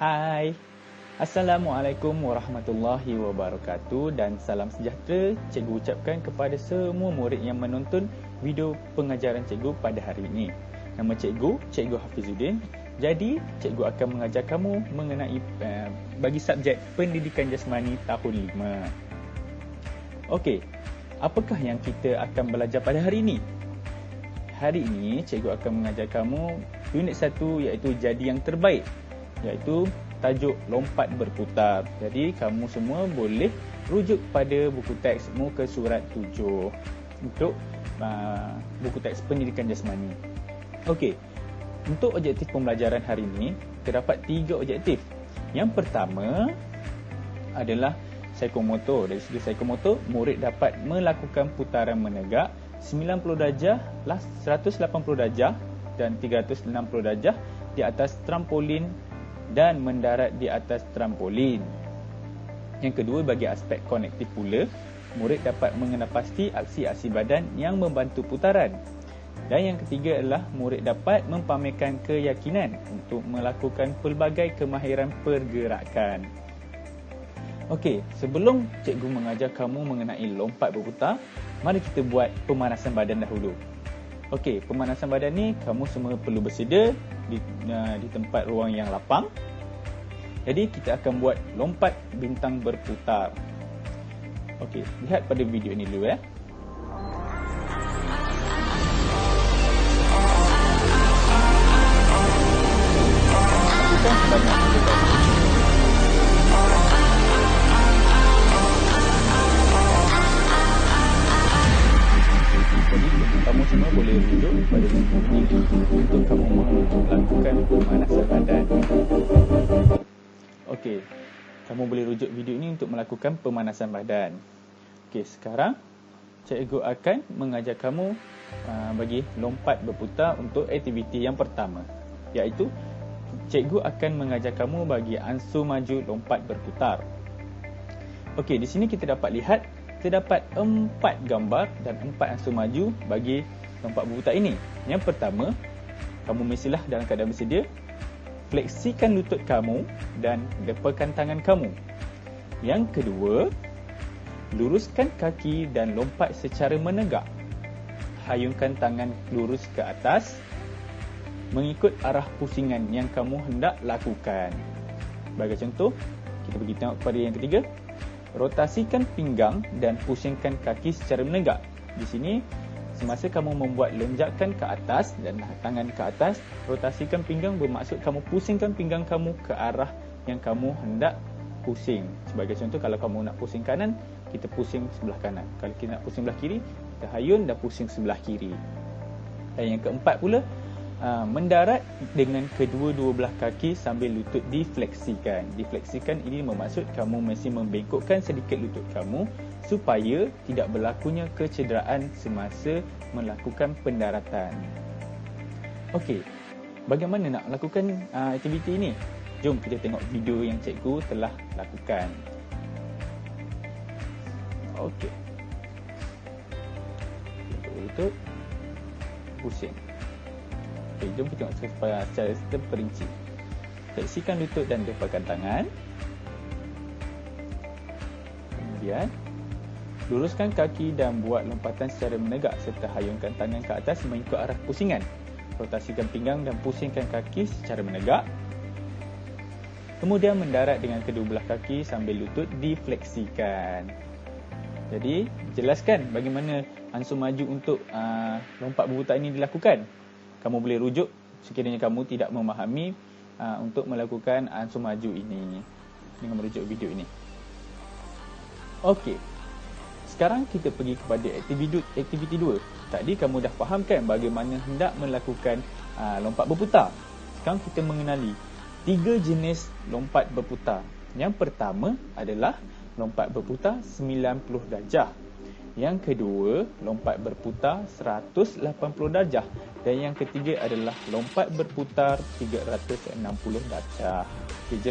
Hai, Assalamualaikum warahmatullahi wabarakatuh dan salam sejahtera cikgu ucapkan kepada semua murid yang menonton video pengajaran cikgu pada hari ini. Nama cikgu, Cikgu Hafizuddin. Jadi, cikgu akan mengajar kamu mengenai bagi subjek pendidikan jasmani tahun 5. Okey, apakah yang kita akan belajar pada hari ini? Hari ini, cikgu akan mengajar kamu unit 1 iaitu jadi yang terbaik, iaitu tajuk lompat berputar. Jadi kamu semua boleh rujuk pada buku teks muka surat 7 untuk buku teks pendidikan jasmani. Okey, untuk objektif pembelajaran hari ini terdapat 3 objektif. Yang pertama adalah psikomotor. Dari segi psikomotor, murid dapat melakukan putaran menegak 90 darjah, 180 darjah dan 360 darjah di atas trampolin dan mendarat di atas trampolin. Yang kedua, bagi aspek konektif pula, murid dapat mengenal pasti aksi-aksi badan yang membantu putaran. Dan yang ketiga adalah murid dapat mempamerkan keyakinan untuk melakukan pelbagai kemahiran pergerakan. Okey, sebelum cikgu mengajar kamu mengenai lompat berputar, mari kita buat pemanasan badan dahulu. Okey, pemanasan badan ni kamu semua perlu bersedia di tempat ruang yang lapang. Jadi kita akan buat lompat bintang berputar. Okey, lihat pada video ni dulu ya. Kamu semua boleh rujuk pada video ini untuk kamu melakukan pemanasan badan. Okey, kamu boleh rujuk video ini untuk melakukan pemanasan badan. Okey, sekarang cikgu akan mengajar kamu bagi lompat berputar untuk aktiviti yang pertama, iaitu cikgu akan mengajar kamu bagi ansur maju lompat berputar. Okey, di sini kita dapat lihat terdapat 4 gambar dan 4 ansur maju bagi lompat berputar ini. Yang pertama, kamu mestilah dalam keadaan bersedia. Fleksikan lutut kamu dan depakan tangan kamu. Yang kedua, luruskan kaki dan lompat secara menegak. Hayungkan tangan lurus ke atas mengikut arah pusingan yang kamu hendak lakukan. Sebagai contoh, kita pergi tengok kepada yang ketiga. Rotasikan pinggang dan pusingkan kaki secara menegak. Di sini, semasa kamu membuat lonjakan ke atas dan tangan ke atas, rotasikan pinggang bermaksud kamu pusingkan pinggang kamu ke arah yang kamu hendak pusing. Sebagai contoh, kalau kamu nak pusing kanan, kita pusing sebelah kanan. Kalau kita nak pusing sebelah kiri, kita hayun dan pusing sebelah kiri. Dan yang keempat pula, mendarat dengan kedua-dua belah kaki sambil lutut difleksikan. Difleksikan ini bermaksud kamu mesti membengkokkan sedikit lutut kamu supaya tidak berlakunya kecederaan semasa melakukan pendaratan. Okey, bagaimana nak lakukan aktiviti ini? Jom kita tengok video yang cikgu telah lakukan. Okey. Lutut pusing. Okay, jom kita tengok secara terperinci. Fleksikan lutut dan depakan tangan. Kemudian, luruskan kaki dan buat lompatan secara menegak serta hayungkan tangan ke atas mengikut arah pusingan. Rotasikan pinggang dan pusingkan kaki secara menegak. Kemudian mendarat dengan kedua belah kaki sambil lutut difleksikan. Jadi, jelaskan bagaimana ansur maju untuk lompat berputar ini dilakukan. Kamu boleh rujuk sekiranya kamu tidak memahami untuk melakukan ansur maju ini dengan merujuk video ini. Okey, sekarang kita pergi kepada aktiviti 2. Tadi kamu dah fahamkan bagaimana hendak melakukan lompat berputar. Sekarang kita mengenali 3 jenis lompat berputar. Yang pertama adalah lompat berputar 90 darjah. Yang kedua, lompat berputar 180 darjah. Dan yang ketiga adalah lompat berputar 360 darjah. Okey,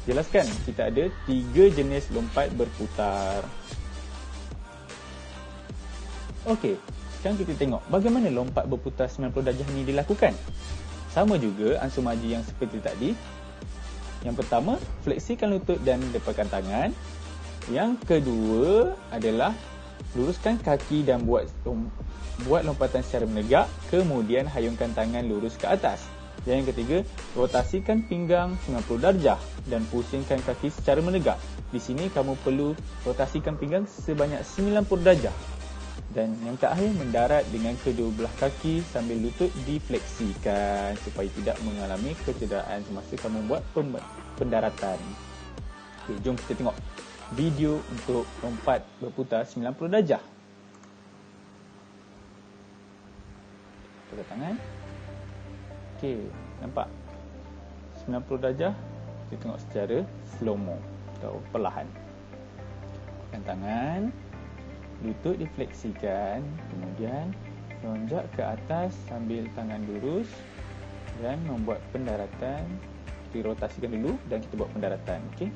jelaskan. Kita ada 3 jenis lompat berputar. Okey, sekarang kita tengok bagaimana lompat berputar 90 darjah ini dilakukan. Sama juga ansur maju yang seperti tadi. Yang pertama, fleksikan lutut dan depalkan tangan. Yang kedua adalah luruskan kaki dan buat lompatan secara menegak, kemudian hayungkan tangan lurus ke atas. Dan yang ketiga, rotasikan pinggang 90 darjah dan pusingkan kaki secara menegak. Di sini kamu perlu rotasikan pinggang sebanyak 90 darjah. Dan yang terakhir, mendarat dengan kedua belah kaki sambil lutut difleksikan supaya tidak mengalami kecederaan semasa kamu buat pendaratan. Okey, jom kita tengok video untuk lompat berputar 90 darjah. Pegang tangan. Okey, nampak? 90 darjah. Kita tengok secara slow-mo atau perlahan. Pegang tangan. Lutut difleksikan. Kemudian lonjak ke atas sambil tangan lurus. Dan membuat pendaratan. Kita rotasikan dulu dan kita buat pendaratan. Okey.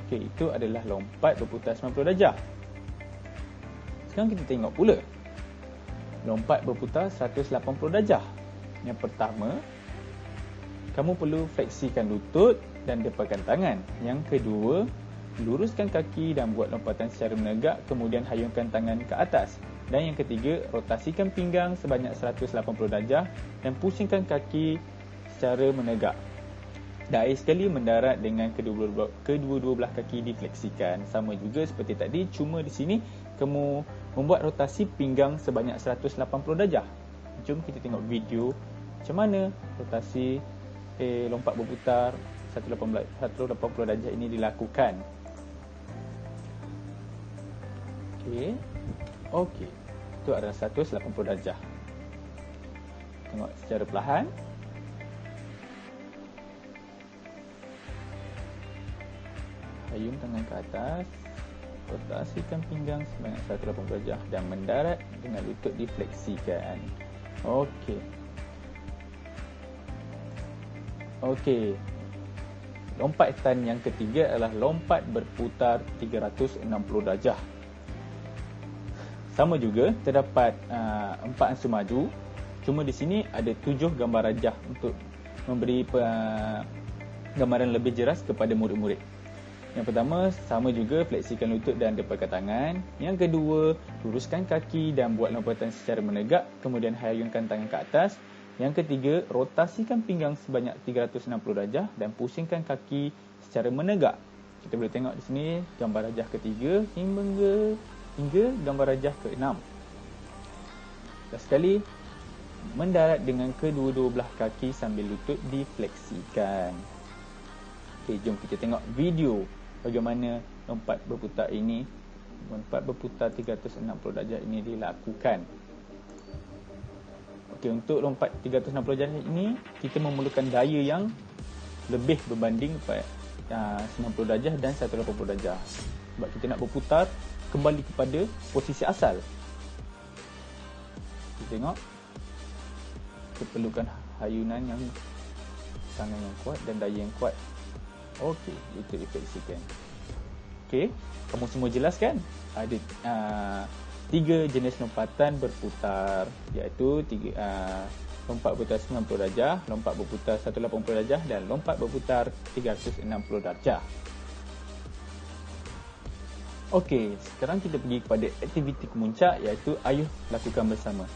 Okey, itu adalah lompat berputar 90 darjah. Sekarang kita tengok pula lompat berputar 180 darjah. Yang pertama, kamu perlu fleksikan lutut dan depalkan tangan. Yang kedua, luruskan kaki dan buat lompatan secara menegak, kemudian hayungkan tangan ke atas. Dan yang ketiga, rotasikan pinggang sebanyak 180 darjah dan pusingkan kaki secara menegak. Dan akhir sekali mendarat dengan kedua-dua belah kaki difleksikan. Sama juga seperti tadi, cuma di sini kamu membuat rotasi pinggang sebanyak 180 darjah. Jom kita tengok video macam mana rotasi lompat berputar 180 darjah ini dilakukan. Okey. Itu adalah 180 darjah. Tengok secara perlahan. Hayung tangan ke atas, rotasikan pinggang sebanyak 180 darjah dan mendarat dengan lutut difleksikan. Okey. Lompatan yang ketiga adalah lompat berputar 360 darjah. Sama juga, terdapat 4 unsur maju. Cuma di sini ada 7 gambar rajah untuk memberi gambaran lebih jelas kepada murid-murid. Yang pertama, sama juga fleksikan lutut dan depalkan tangan. Yang kedua, luruskan kaki dan buat lompatan secara menegak, kemudian hayungkan tangan ke atas. Yang ketiga, rotasikan pinggang sebanyak 360 darjah dan pusingkan kaki secara menegak. Kita boleh tengok di sini gambar rajah ketiga hingga gambar rajah ke-6. Last sekali, mendarat dengan kedua-dua belah kaki sambil lutut difleksikan. Okey, jom kita tengok video bagaimana lompat berputar 360 darjah ini dilakukan. Okey, untuk lompat 360 darjah ini kita memerlukan daya yang lebih berbanding 90 darjah dan 180 darjah. Sebab kita nak berputar kembali kepada posisi asal. Kita tengok, kita perlukan hayunan yang tangan yang kuat dan daya yang kuat. Okey, itu difleksikan. Okey, kamu semua jelas kan? Ada 3 jenis lompatan berputar, iaitu lompat berputar 90 darjah, lompat berputar 180 darjah dan lompat berputar 360 darjah. Okey, sekarang kita pergi kepada aktiviti kemuncak, iaitu ayuh lakukan bersama.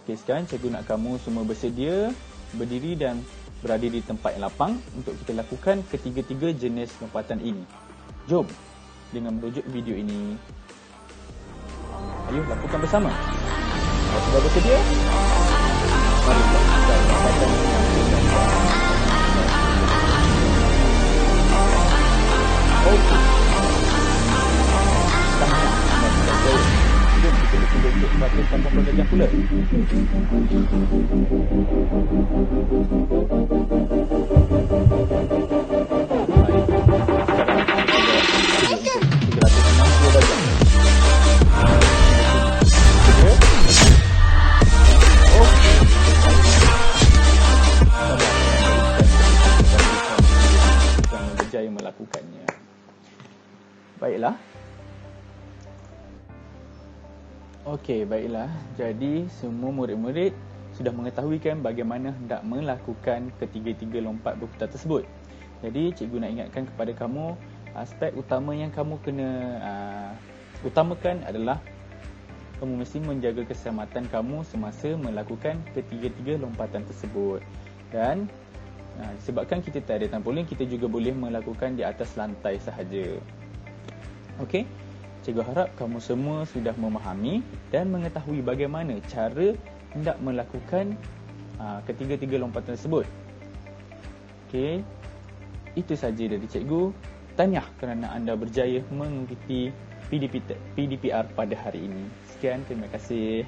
Okey, sekarang cikgu nak kamu semua bersedia berdiri dan berada di tempat yang lapang untuk kita lakukan ketiga-tiga jenis lompatan ini. Jom dengan merujuk video ini. Ayuh lakukan bersama. Kalau sudah bersedia, mari kita lakukan lompatan ini. Okey. Jom kita bersedia untuk 180 darjah pula. Berjaya melakukannya. Baiklah. Okey, baiklah. Jadi semua murid-murid sudah mengetahui kan bagaimana hendak melakukan ketiga-tiga lompat berputar tersebut. Jadi cikgu nak ingatkan kepada kamu, aspek utama yang kamu kena utamakan adalah kamu mesti menjaga keselamatan kamu semasa melakukan ketiga-tiga lompatan tersebut. Dan sebabkan kita tak ada trampolin, kita juga boleh melakukan di atas lantai sahaja. Okey, cikgu harap kamu semua sudah memahami dan mengetahui bagaimana cara hendak melakukan ketiga-tiga lompatan tersebut. Okey, itu sahaja dari cikgu. Tahniah kerana anda berjaya mengikuti PDPR pada hari ini. Sekian, terima kasih.